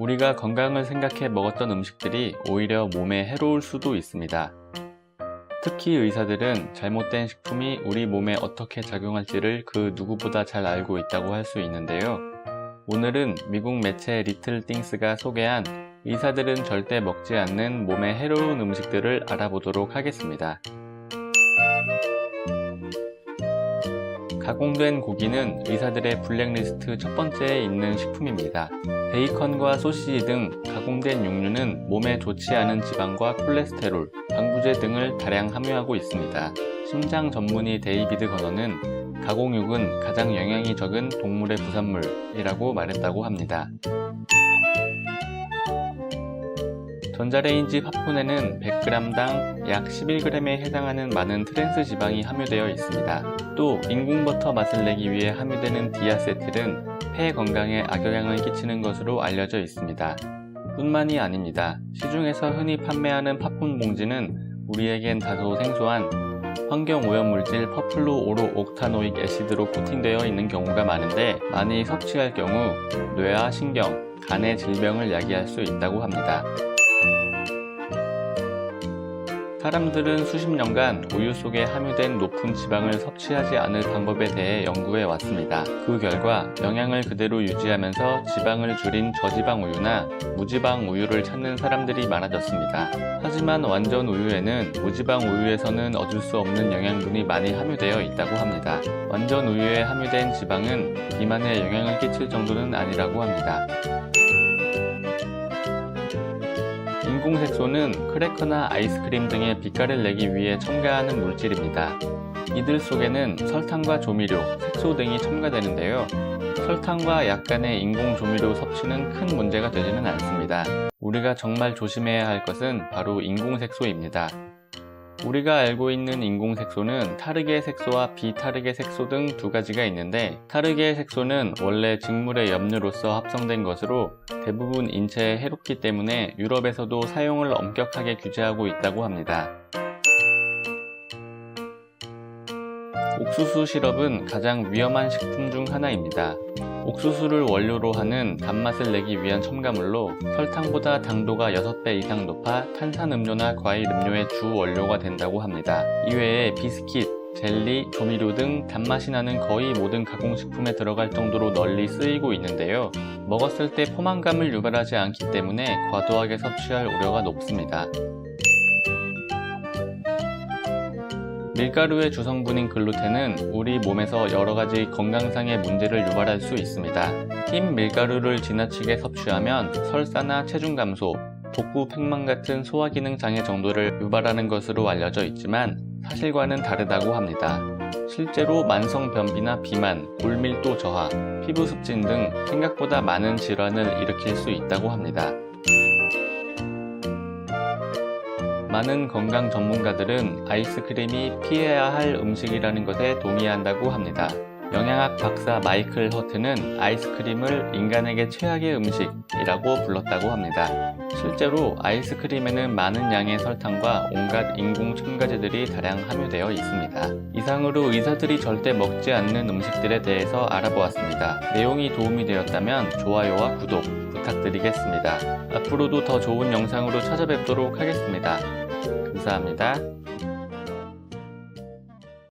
우리가 건강을 생각해 먹었던 음식들이 오히려 몸에 해로울 수도 있습니다. 특히 의사들은 잘못된 식품이 우리 몸에 어떻게 작용할지를 그 누구보다 잘 알고 있다고 할 수 있는데요. 오늘은 미국 매체 리틀 띵스가 소개한 의사들은 절대 먹지 않는 몸에 해로운 음식들을 알아보도록 하겠습니다. 가공된 고기는 의사들의 블랙리스트 첫 번째에 있는 식품입니다. 베이컨과 소시지 등 가공된 육류는 몸에 좋지 않은 지방과 콜레스테롤, 방부제 등을 다량 함유하고 있습니다. 심장 전문의 데이비드 건너는 가공육은 가장 영양이 적은 동물의 부산물이라고 말했다고 합니다. 전자레인지 팝콘에는 100g당 약 11g에 해당하는 많은 트랜스 지방이 함유되어 있습니다. 또 인공버터 맛을 내기 위해 함유되는 디아세틸은 폐 건강에 악영향을 끼치는 것으로 알려져 있습니다. 뿐만이 아닙니다. 시중에서 흔히 판매하는 팝콘 봉지는 우리에겐 다소 생소한 환경오염물질 퍼플루오로옥타노익 애시드로 코팅되어 있는 경우가 많은데 많이 섭취할 경우 뇌와 신경, 간의 질병을 야기할 수 있다고 합니다. 사람들은 수십 년간 우유 속에 함유된 높은 지방을 섭취하지 않을 방법에 대해 연구해 왔습니다. 그 결과 영양을 그대로 유지하면서 지방을 줄인 저지방 우유나 무지방 우유를 찾는 사람들이 많아졌습니다. 하지만 완전 우유에는 무지방 우유에서는 얻을 수 없는 영양분이 많이 함유되어 있다고 합니다. 완전 우유에 함유된 지방은 비만에 영향을 끼칠 정도는 아니라고 합니다. 인공색소는 크래커나 아이스크림 등의 빛깔을 내기 위해 첨가하는 물질입니다. 이들 속에는 설탕과 조미료, 색소 등이 첨가되는데요. 설탕과 약간의 인공조미료 섭취는 큰 문제가 되지는 않습니다. 우리가 정말 조심해야 할 것은 바로 인공색소입니다. 우리가 알고 있는 인공색소는 타르게 색소와 비타르게 색소 등 두 가지가 있는데 타르게 색소는 원래 직물의 염료로서 합성된 것으로 대부분 인체에 해롭기 때문에 유럽에서도 사용을 엄격하게 규제하고 있다고 합니다. 옥수수 시럽은 가장 위험한 식품 중 하나입니다. 옥수수를 원료로 하는 단맛을 내기 위한 첨가물로 설탕보다 당도가 6배 이상 높아 탄산음료나 과일음료의 주 원료가 된다고 합니다. 이외에 비스킷, 젤리, 조미료 등 단맛이 나는 거의 모든 가공식품에 들어갈 정도로 널리 쓰이고 있는데요. 먹었을 때 포만감을 유발하지 않기 때문에 과도하게 섭취할 우려가 높습니다. 밀가루의 주성분인 글루텐은 우리 몸에서 여러가지 건강상의 문제를 유발할 수 있습니다. 흰 밀가루를 지나치게 섭취하면 설사나 체중 감소, 복부 팽만 같은 소화기능 장애 정도를 유발하는 것으로 알려져 있지만 사실과는 다르다고 합니다. 실제로 만성 변비나 비만, 골밀도 저하, 피부 습진 등 생각보다 많은 질환을 일으킬 수 있다고 합니다. 많은 건강 전문가들은 아이스크림이 피해야 할 음식이라는 것에 동의한다고 합니다. 영양학 박사 마이클 허트는 아이스크림을 인간에게 최악의 음식이라고 불렀다고 합니다. 실제로 아이스크림에는 많은 양의 설탕과 온갖 인공 첨가제들이 다량 함유되어 있습니다. 이상으로 의사들이 절대 먹지 않는 음식들에 대해서 알아보았습니다. 내용이 도움이 되었다면 좋아요와 구독 부탁드리겠습니다. 앞으로도 더 좋은 영상으로 찾아뵙도록 하겠습니다. 감사합니다.